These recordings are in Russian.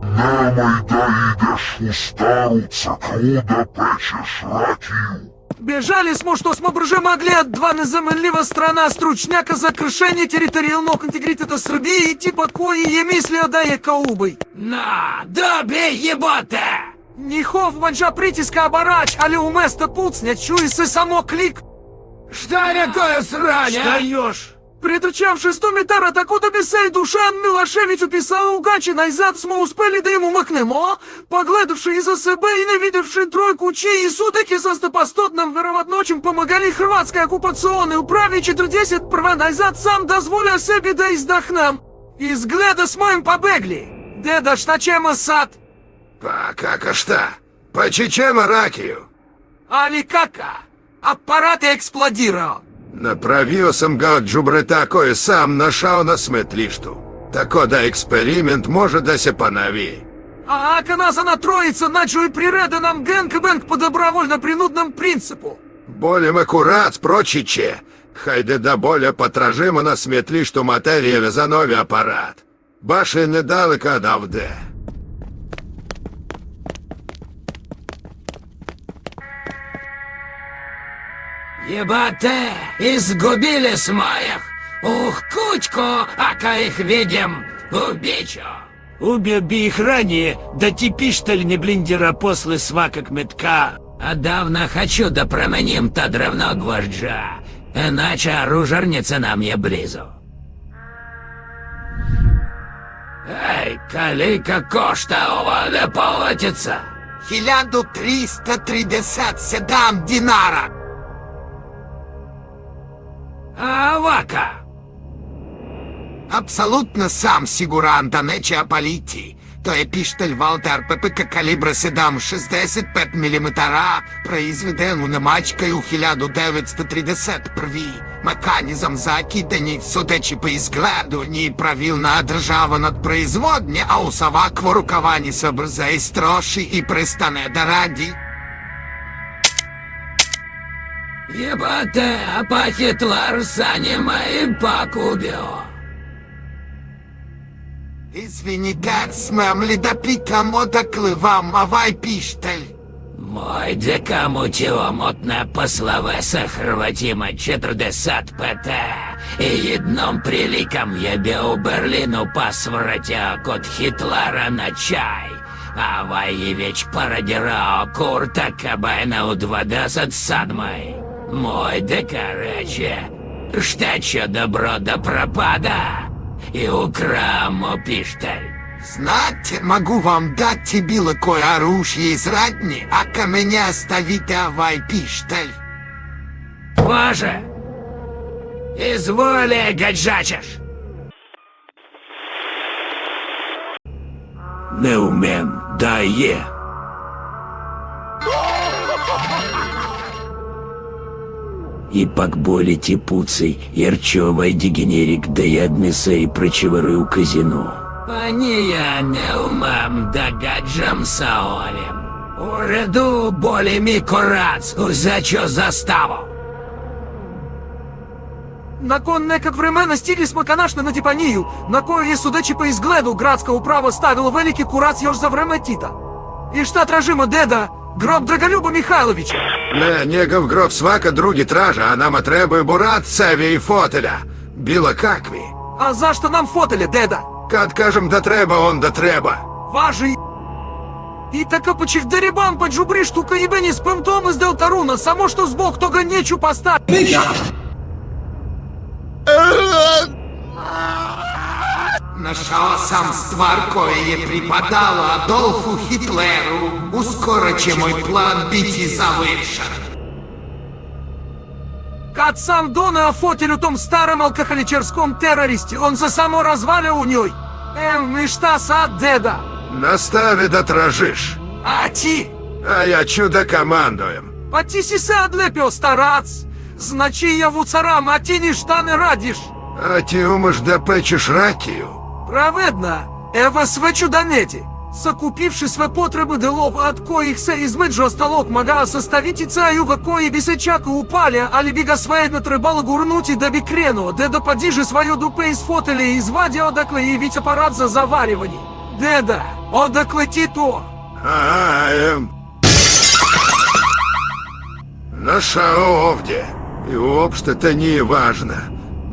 Немай да идеш у стару църкву да печеш ракию. Бежали смо, что смо брже могли от два незаменлива страна стручняка за крушение территориального интегритета Србии и типа кои е мислio да е каубой. На, добей ебота! Нихов манжа притиска оборач, али уместо пуцня, чуй се само клик. Что такое срань, а? Даешь! Предречавши 100 метара, такуда бисей Душан Милашевич описал угачи, найзад смо успели да ему махнемо, погледавши и за себе и не видевши тройку чьи и судеки со стопостотным вероятночем помогали хрватской оккупационной управе 40 прва найзад сам дозволя себе да издохнем. Из гледа с моим побегли. Деда, šta ćemo sad? Pa kako šta? Pa ćemo rakiju. Ali kaka? Аппарат експлодировал. Направio sam ga od đubreta koje sam našao na smetlištu. Tako da eksperiment može da se ponovi. А ака нас она троица начали приреда нам гэнк-бэнк по добровольно-принудном принципу. Болем акурат, прочиче. Хайде да болje potražimo na smetlištu materije za novi aparat. Baš je nedaleko odavde. Ебате, изгубили с моих. Ух, кучку, ака их видим, убичу. Убей их ранее, да типиштель не блиндера после свакок метка. А давно хочу да променим та древно гвожджа, иначе оружарница нам не близу. Ей, калика коштовала не полотится. 1337 динара. А вака? Абсолютно сам сигуран да нече політі. То є піштель Валтер ППК калібра 7,65 мм, произведен у Немачкою у 1931. Механізм закиданий в судечі по ізгляду, ні правильна держава над производні, а у совакво рукавані собрзей строші і пристане до раді. Ебате, а похитлар сани мои покубил. Извините, смем ли да питам одакли вам, авай піштель? Мой декаму мотне пославеса Хрватима 40 ПТ. И одном приликом ебе у Берлину посвратя кот Хитлера на чай. Авай евеч парадирао курта кабайна у 20 садмай. Мой декарече, что добро да пропада. И украмо пиштель. Знаете, могу вам дать тебе лакое оружие из радни, а ко меня оставите авай пиштель. Боже! Изволи, гаджачеш! Не умем, да е. И пак боли типуцей, ярчевай дегенерик, да и адмеса и прочевары у казино. Они я не умам, да гаджам саолем. Уреду болями корац, за чё заставу. Након некак времена стигли смо канашно на Типанию, на кое судачи по изгледу градска управа ставила велики курац još za vreme Tita. И šta tražimo, deda? Гроб Драголюба Михайловича. Не, njegov grob svaka drugi traža, a nama trebaju burat, cevi i fotelja. Bilo kakvi. А zašto нам фотели, деда? Kad kažem da treba, onda treba. Важи. И така почих деребан по джубри штука ебе не спам том из Делтаруна, само что сбок тога нечу поставить. Нашao sam stvar koja je pripadala Adolfu Hitleru. Uskoro će moj plan biti završen. Kad sam doneo fotelj u tom starom alkoholičarskom teroristi, on se samo razvalio u njoj. I šta sad, deda? Nastavi da tražiš. A ti? A ja ću da komandujem. Pa ti si se odlepio, starac. Znači ja u caram, a ti ništa ne radiš. A ti umeš da pečeš rakiju? Праведно, ева све чуданети. Сокупивши све потреби делов, от коих се измеđu осталог мага составитица юга кои би се чака упалja, ali bi ga svejedno trebalo gurnuti da bi krenuo, da podiže svoju dupe iz fotelje i izvadi odakle i već aparat za zavaривanje. деда, одоклети то. Наша овде. І обшта не важно.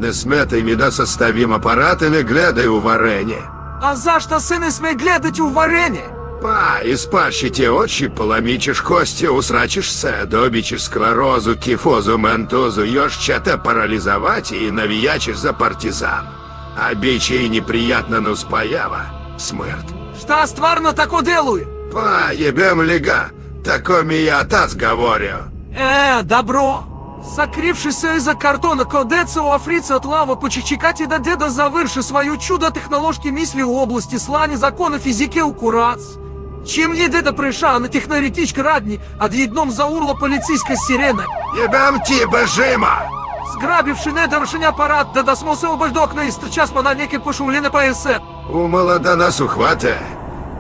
Не сметай мі да составим апарат і не глядай у варені. А за что сыны смей глядать у варенье? Па, і спарщите очі, поламічиш кості, усрачишся, добічиш склерозу, кіфозу, ментозу, йоще те паралізувати і навіячиш за партизан. А біче і неприятно ну спаява. Смерть. Что стварно тако делаю? Па, ебем лига. Таком и я отец говорю. Добро. Сокрившийся из-за картона кодеца у африца от лава по чичикати до деда заверши свою чудо технологии мысли в области слани закона физики у курац. Чем не деда прийшла на технолітичка радні, а д'єдном заурла поліцейська сирена. Ебем тебе, Жима! Зграбивши недовершення апарат, да досмосив баждокна і стрчас по навіки пошувлі на ПСР. У молода нас ухвате.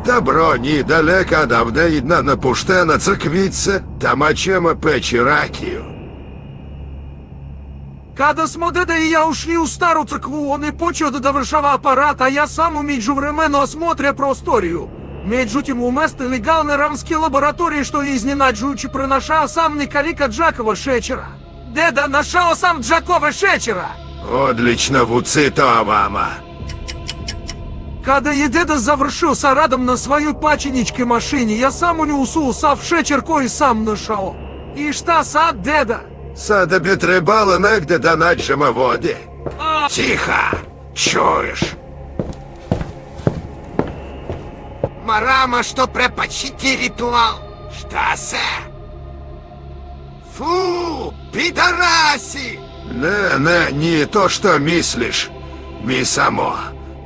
Добро недалeko, а давно jedna napuštena crkvica, tamo ćemo peći rakiju. Kada smo deda i ja ušli u staru crkvu, on je počeo da dovršava aparat, a ja sam u međuvremenu osmotrя prostoriju. Međutim, umjesto legalne ramske laboratorije, što je iznenađujući pronašao sam Nikolika Đakova šećera. Deda, našao sam Đakova šećera! Odlično vucito vama. Kada je deda završio sa radom na svojoj pačeničkoj mašini, ja sam u nju usuo sav šećer koji sam našao. I šta sad, deda? Sada bi trebalo negde da nađemo vode. Tiha, čuješ? Марама, что преподчити ритуал. Šta se? Фу, пидораси! Не, не то, что мислишь. Mi samo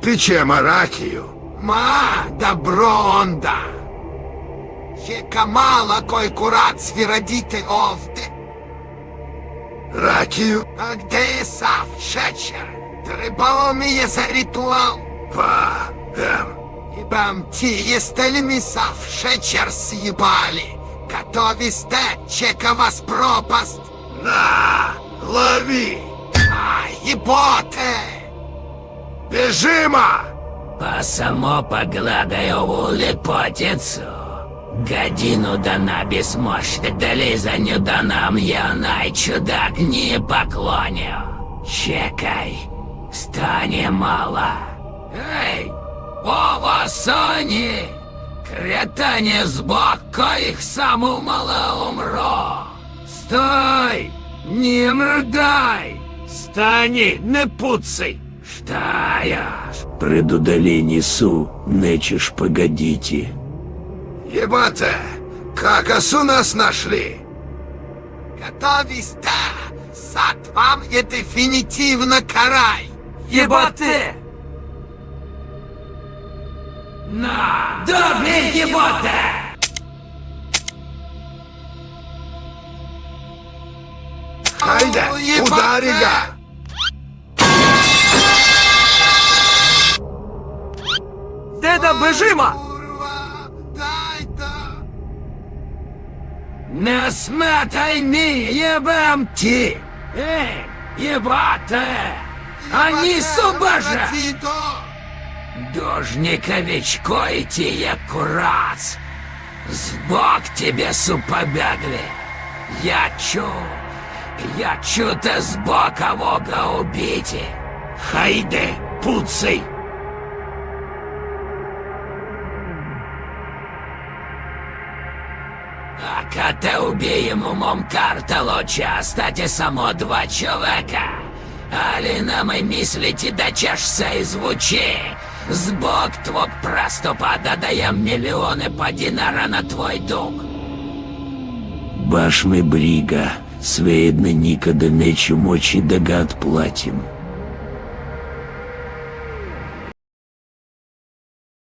pićemo rakiju. Ма, добро onda. Čeka mala koji kurac vi radite ovde. Rakiju? A gde je sav šećer? Trebalo mi je za ritual. Pa, Jebam ti, jeste li mi sav šećer sjebali? Gotovi ste, čeka vas propast. na, lovi! A jebote! Бежимо! Па само погладай ову лепотицу. Годину дана безмощно, долізанню да нам я найчудак не поклоню. Чекай, стане мало. Ей, ова соні! Кретані з бока їх саму мало умро. Стой! Не мордай! Стани, не пуцай! Что я ж? Предудали несу, нечешь погодите. Ебате, как осу нас нашли? Готови сте! Сад вам je definitivno karaj! Ебате! На! Добей ебота! Хайде, удари ga! Деда, бежимо! Kurva, dajte! Не сметай ми, ебам ти! Эй, ебата! Они субажа! Дожниковичко и тие курац! Сбок тебе супобегли! Я чу-то сбока вога убити! Хайде, пуцай! А кота убием умом картало частати само два человека. Али нам и мислите дочешься и звучи. Збок твок проступа додаем миллионы по динара на твой дух. Баш ми бріга, свеєдно ніколи нечу мочі догад платим.